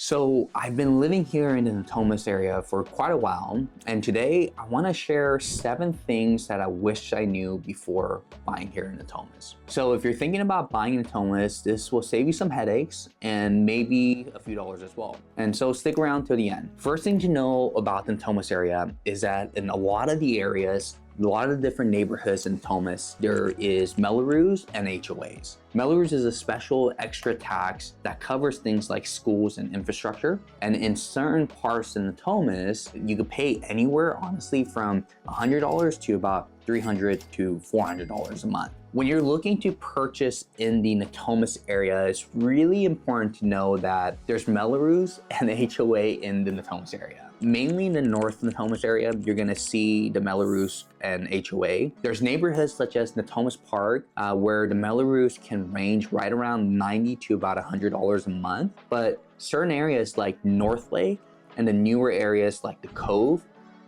So I've been living here in the Natomas area for quite a while, and today I want to share 7 things that I wish I knew before buying here in Natomas. So if you're thinking about buying in Natomas, this will save you some headaches and maybe a few dollars as well. And so stick around to the end. First thing to know about the Natomas area is that in a lot of the areas, a lot of different neighborhoods in Natomas, there is Mello-Roos and HOAs. Mello-Roos is a special extra tax that covers things like schools and infrastructure. And in certain parts in Natomas, you could pay anywhere, honestly, from $100 to about $300 to $400 a month. When you're looking to purchase in the Natomas area, it's really important to know that there's Mello-Roos and the HOA in the Natomas area. Mainly in the North Natomas area, you're gonna see the Mello-Roos and HOA. There's neighborhoods such as Natomas Park, where the Mello-Roos can range right around $90 to about $100 a month. But certain areas like North Lake and the newer areas like the Cove,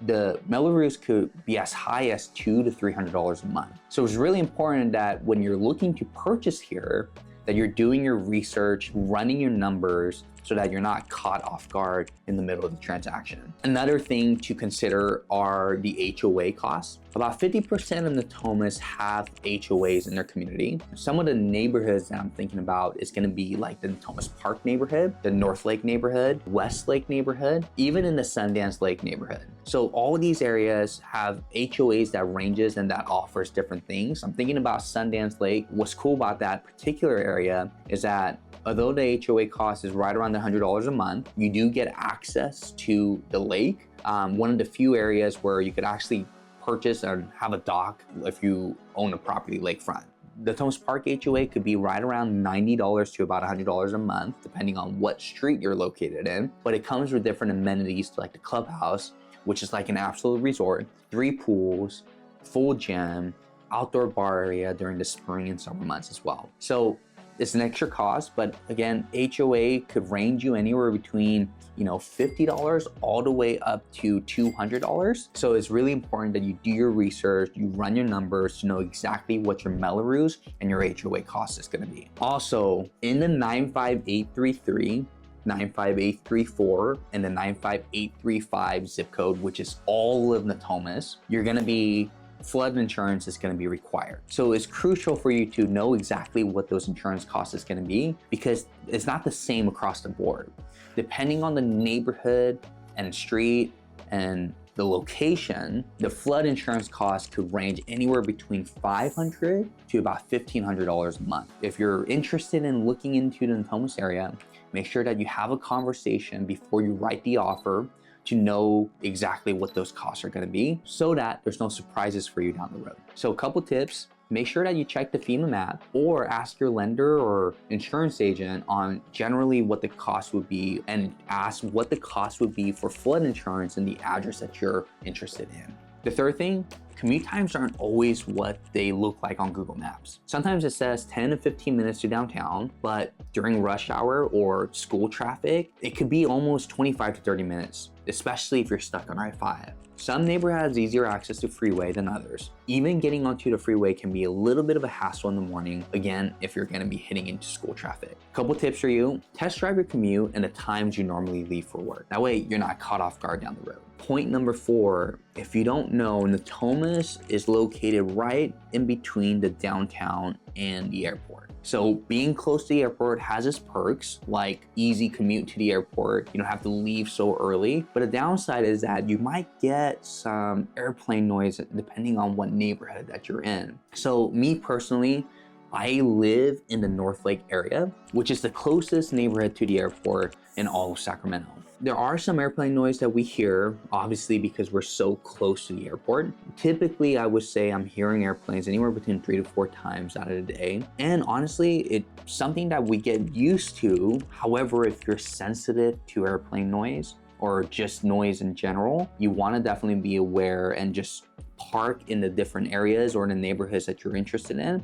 the Mello-Roos could be as high as $200 to $300 a month. So it's really important that when you're looking to purchase here, that you're doing your research, running your numbers, so that you're not caught off guard in the middle of the transaction. Another thing to consider are the HOA costs. About 50% of Natomas have HOAs in their community. Some of the neighborhoods that I'm thinking about is gonna be like the Natomas Park neighborhood, the North Lake neighborhood, West Lake neighborhood, even in the Sundance Lake neighborhood. So all of these areas have HOAs that ranges and that offers different things. I'm thinking about Sundance Lake. What's cool about that particular area is that although the HOA cost is right around $100 a month, you do get access to the lake. One of the few areas where you could actually purchase and have a dock if you own a property lakefront. The Natomas Park HOA could be right around $90 to about $100 a month, depending on what street you're located in. But it comes with different amenities like the clubhouse, which is like an absolute resort, 3 pools, full gym, outdoor bar area during the spring and summer months as well. So it's an extra cost, but again, HOA could range you anywhere between $50 all the way up to $200. So it's really important that you do your research, you run your numbers to know exactly what your Mello-Roos and your HOA cost is gonna be. Also, in the 95833, 95834, and the 95835 zip code, which is all of Natomas, you're gonna be flood insurance is going to be required. So it's crucial for you to know exactly what those insurance costs is going to be, because it's not the same across the board. Depending on the neighborhood and street and the location, the flood insurance cost could range anywhere between $500 to about $1,500 a month. If you're interested in looking into the Natomas area, make sure that you have a conversation before you write the offer to know exactly what those costs are gonna be so that there's no surprises for you down the road. So a couple tips: make sure that you check the FEMA map or ask your lender or insurance agent on generally what the cost would be, and ask what the cost would be for flood insurance in the address that you're interested in. The third thing, commute times aren't always what they look like on Google Maps. Sometimes it says 10 to 15 minutes to downtown, but during rush hour or school traffic, it could be almost 25 to 30 minutes, especially if you're stuck on I-5. Some neighborhood has easier access to freeway than others. Even getting onto the freeway can be a little bit of a hassle in the morning, again, if you're gonna be hitting into school traffic. Couple tips for you: test drive your commute and the times you normally leave for work. That way you're not caught off guard down the road. Point number 4, if you don't know, Natomas is located right in between the downtown and the airport. So being close to the airport has its perks, like easy commute to the airport. You don't have to leave so early. But the downside is that you might get some airplane noise depending on what neighborhood that you're in. So me personally, I live in the North Lake area, which is the closest neighborhood to the airport in all of Sacramento. There are some airplane noise that we hear, obviously, because we're so close to the airport. Typically, I would say I'm hearing airplanes anywhere between 3 to 4 times out of the day. And honestly, it's something that we get used to. However, if you're sensitive to airplane noise or just noise in general, you want to definitely be aware and just park in the different areas or in the neighborhoods that you're interested in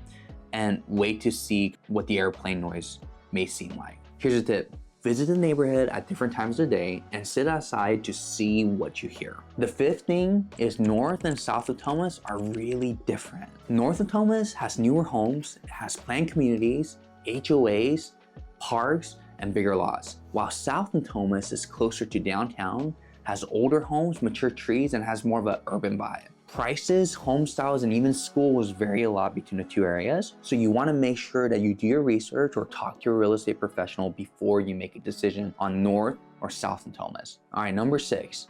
and wait to see what the airplane noise may seem like. Here's a tip: visit the neighborhood at different times of the day and sit outside to see what you hear. The 5th thing is North and South Natomas are really different. North Natomas has newer homes, it has planned communities, HOAs, parks, and bigger lots. while South Natomas is closer to downtown, has older homes, mature trees, and has more of an urban vibe. Prices, home styles, and even schools vary a lot between the two areas, so you want to make sure that you do your research or talk to a real estate professional before you make a decision on North or South Natomas. All right, number 6.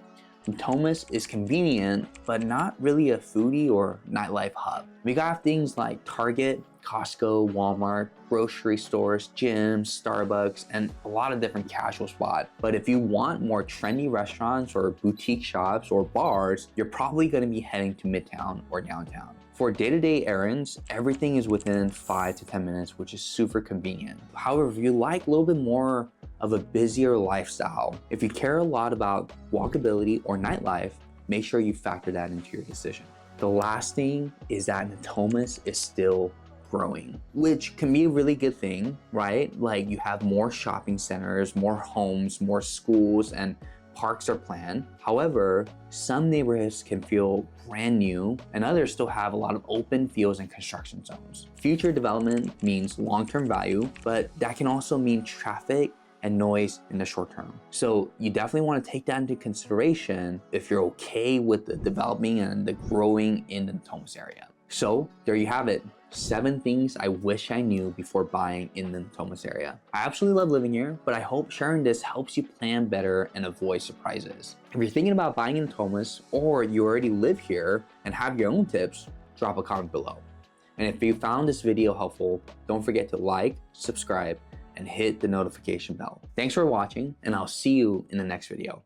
Natomas is convenient, but not really a foodie or nightlife hub. We got things like Target, Costco, Walmart, grocery stores, gyms, Starbucks, and a lot of different casual spots. But if you want more trendy restaurants or boutique shops or bars, you're probably going to be heading to Midtown or downtown. For day-to-day errands, everything is within 5 to 10 minutes, which is super convenient. However, if you like a little bit more of a busier lifestyle, if you care a lot about walkability or nightlife, make sure you factor that into your decision. The last thing is that Natomas is still growing, which can be a really good thing, right? Like you have more shopping centers, more homes, more schools, and parks are planned. However, some neighborhoods can feel brand new and others still have a lot of open fields and construction zones. Future development means long-term value, but that can also mean traffic and noise in the short term. So you definitely want to take that into consideration if you're okay with the developing and the growing in the Natomas area. So there you have it. 7 things I wish I knew before buying in the Natomas area. I absolutely love living here, but I hope sharing this helps you plan better and avoid surprises. If you're thinking about buying in Natomas or you already live here and have your own tips, drop a comment below. And if you found this video helpful, don't forget to like, subscribe, and hit the notification bell. Thanks for watching, and I'll see you in the next video.